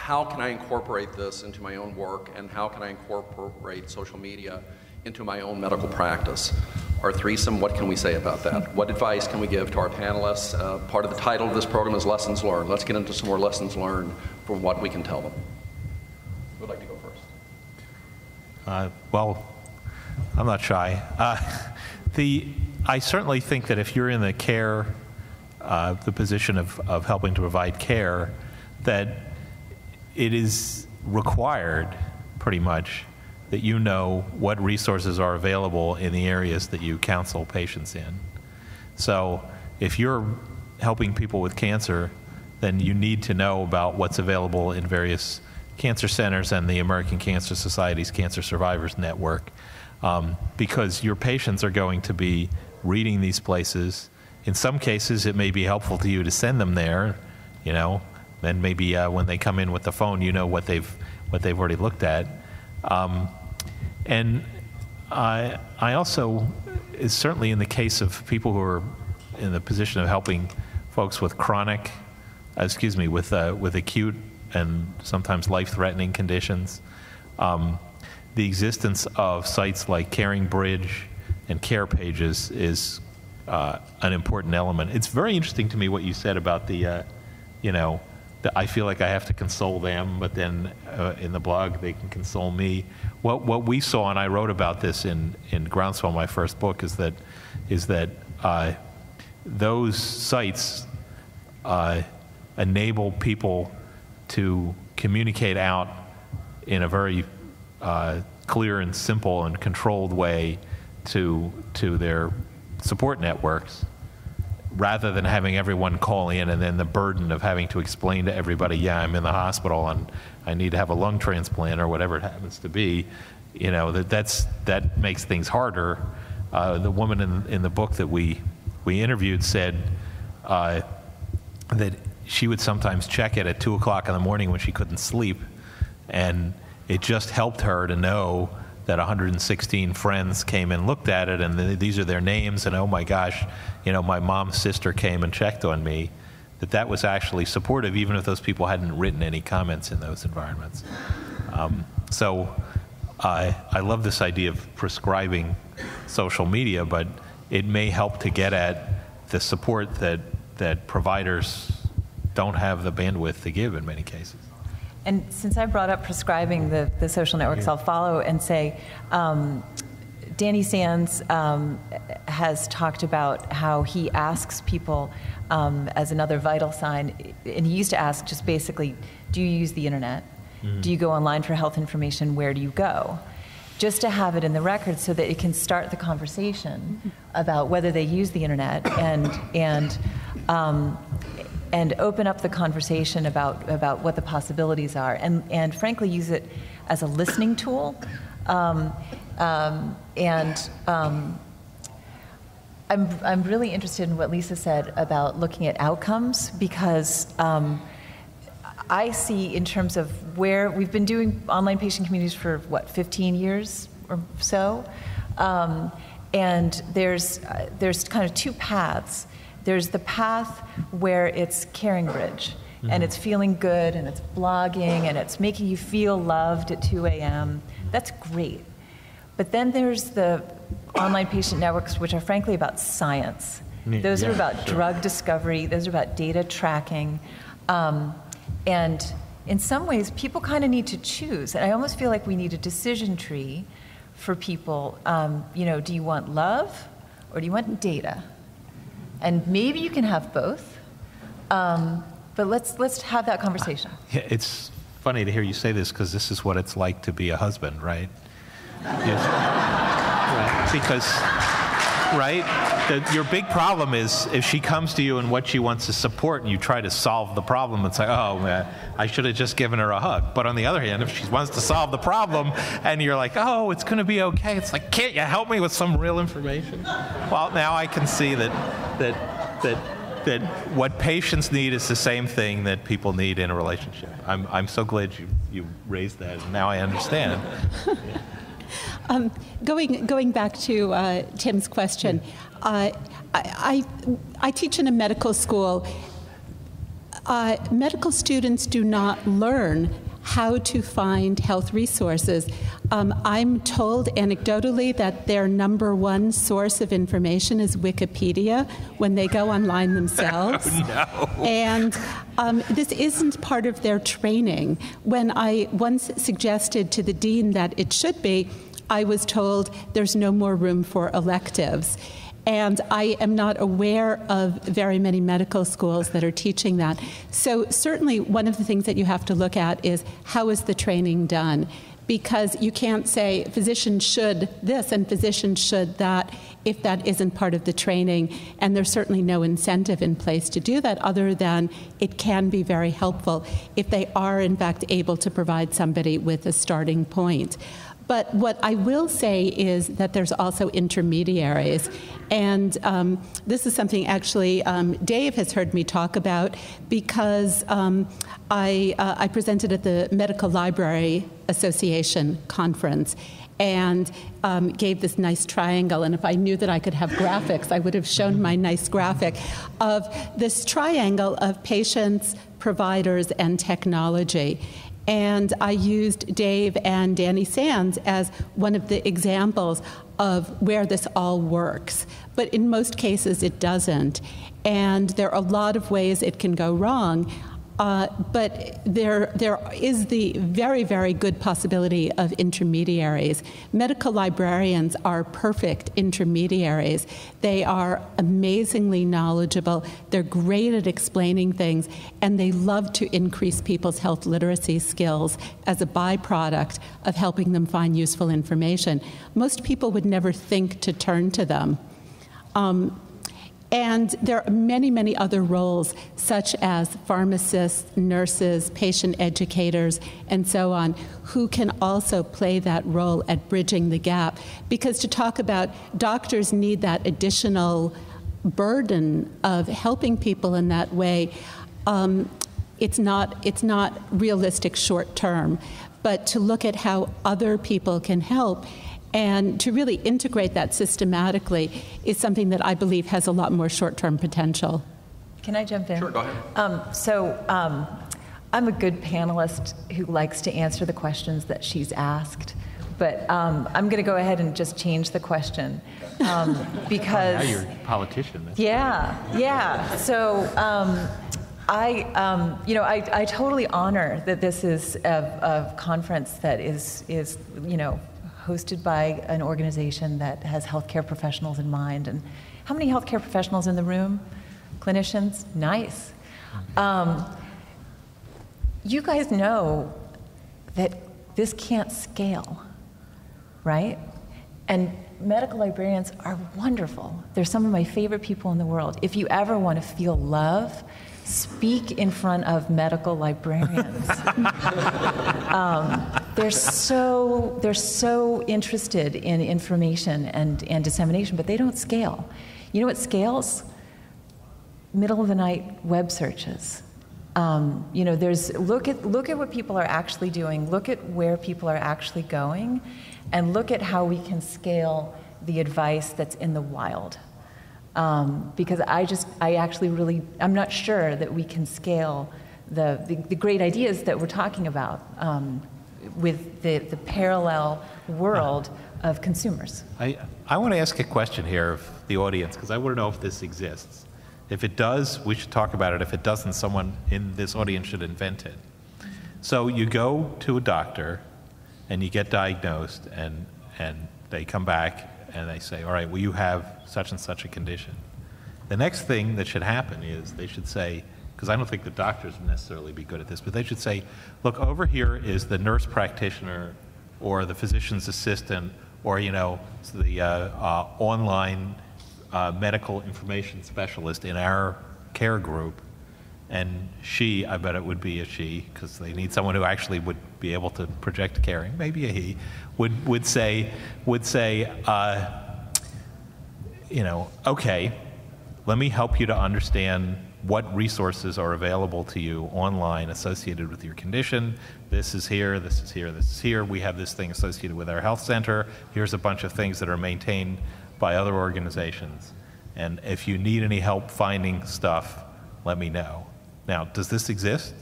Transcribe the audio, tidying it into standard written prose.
how can I incorporate this into my own work, and how can I incorporate social media into my own medical practice? Our threesome, what can we say about that? What advice can we give to our panelists? Part of the title of this program is Lessons Learned. Let's get into some more lessons learned from what we can tell them. Who would like to go first? Well, I'm not shy. I certainly think that if you're in the care, the position of helping to provide care, that it is required, pretty much, that you know what resources are available in the areas that you counsel patients in. So if you're helping people with cancer, then you need to know about what's available in various cancer centers and the American Cancer Society's Cancer Survivors Network, because your patients are going to be reading these places. In some cases, it may be helpful to you to send them there, you know, and maybe when they come in with the phone, you know what they've already looked at. And I also, is certainly in the case of people who are in the position of helping folks with chronic, with acute and sometimes life-threatening conditions, the existence of sites like Caring Bridge and Care Pages is an important element. It's very interesting to me what you said about the, I feel like I have to console them, but then in the blog they can console me. What we saw, and I wrote about this in Groundswell, my first book, is that those sites enable people to communicate out in a very clear and simple and controlled way to their support networks, rather than having everyone call in and then the burden of having to explain to everybody, yeah, I'm in the hospital and I need to have a lung transplant or whatever it happens to be. You know, that makes things harder. The woman in the book that we interviewed said that she would sometimes check it at 2 o'clock in the morning when she couldn't sleep, and it just helped her to know that 116 friends came and looked at it, and these are their names, and oh my gosh, my mom's sister came and checked on me, that was actually supportive, even if those people hadn't written any comments in those environments. So I love this idea of prescribing social media, but it may help to get at the support that providers don't have the bandwidth to give in many cases. And since I brought up prescribing the social networks, I'll follow and say, Danny Sands has talked about how he asks people as another vital sign, and he used to ask just basically, do you use the internet? Mm-hmm. Do you go online for health information? Where do you go? Just to have it in the record so that it can start the conversation about whether they use the internet and open up the conversation about what the possibilities are, and frankly use it as a listening tool. I'm really interested in what Lisa said about looking at outcomes, because I see, in terms of where we've been doing online patient communities for 15 years or so, and there's kind of two paths. There's the path where it's Caring Bridge, mm-hmm. and it's feeling good, and it's blogging, and it's making you feel loved at 2 a.m. That's great. But then there's the online patient networks, which are frankly about science. Those are about drug discovery. Those are about data tracking. And in some ways, people kind of need to choose. And I almost feel like we need a decision tree for people. Do you want love or do you want data? And maybe you can have both, but let's have that conversation. Yeah, it's funny to hear you say this, because this is what it's like to be a husband, right? Yes. Right. Because, right, your big problem is if she comes to you and what she wants is support, and you try to solve the problem, it's like, oh man, I should have just given her a hug. But on the other hand, if she wants to solve the problem and you're like, oh, it's going to be okay, it's like, can't you help me with some real information? Well, now I can see that what patients need is the same thing that people need in a relationship. I'm so glad you raised that, and now I understand. Going back to Tim's question, I teach in a medical school. Medical students do not learn how to find health resources. I'm told anecdotally that their number one source of information is Wikipedia when they go online themselves. Oh, no. And this isn't part of their training. When I once suggested to the dean that it should be, I was told there's no more room for electives. And I am not aware of very many medical schools that are teaching that. So certainly one of the things that you have to look at is how is the training done? Because you can't say physicians should this and physicians should that if that isn't part of the training. And there's certainly no incentive in place to do that other than it can be very helpful if they are in fact able to provide somebody with a starting point. But what I will say is that there's also intermediaries. And this is something actually Dave has heard me talk about because I presented at the Medical Library Association conference and gave this nice triangle. And if I knew that I could have graphics, I would have shown my nice graphic of this triangle of patients, providers, and technology. And I used Dave and Danny Sands as one of the examples of where this all works. But in most cases, it doesn't. And there are a lot of ways it can go wrong. But there is the very, very good possibility of intermediaries. Medical librarians are perfect intermediaries. They are amazingly knowledgeable. They're great at explaining things, and they love to increase people's health literacy skills as a byproduct of helping them find useful information. Most people would never think to turn to them. And there are many, many other roles, such as pharmacists, nurses, patient educators, and so on, who can also play that role at bridging the gap. Because to talk about doctors need that additional burden of helping people in that way, it's not realistic short term. But to look at how other people can help and to really integrate that systematically is something that I believe has a lot more short-term potential. Can I jump in? Sure, go ahead. I'm a good panelist who likes to answer the questions that she's asked, but I'm going to go ahead and just change the question because... Now you're a politician. That's Yeah. So I totally honor that this is a conference that is hosted by an organization that has healthcare professionals in mind. And how many healthcare professionals in the room? Clinicians? Nice. You guys know that this can't scale, right? And medical librarians are wonderful. They're some of my favorite people in the world. If you ever want to feel love, speak in front of medical librarians. They're so interested in information and dissemination, but they don't scale. You know what scales? Middle of the night web searches. Look at what people are actually doing. Look at where people are actually going, and look at how we can scale the advice that's in the wild. Because I'm not sure that we can scale the great ideas that we're talking about with the parallel world of consumers. I want to ask a question here of the audience, because I want to know if this exists. If it does, we should talk about it. If it doesn't, someone in this audience should invent it. So you go to a doctor, and you get diagnosed, and they come back, and they say, all right, well, you have such and such a condition. The next thing that should happen is they should say, because I don't think the doctors would necessarily be good at this, but they should say, look, over here is the nurse practitioner or the physician's assistant or, the online medical information specialist in our care group. And she, I bet it would be a she, because they need someone who actually would be able to project caring, maybe a he, would say, okay, let me help you to understand what resources are available to you online associated with your condition. This is here, this is here, this is here. We have this thing associated with our health center. Here's a bunch of things that are maintained by other organizations. And if you need any help finding stuff, let me know. Now, does this exist?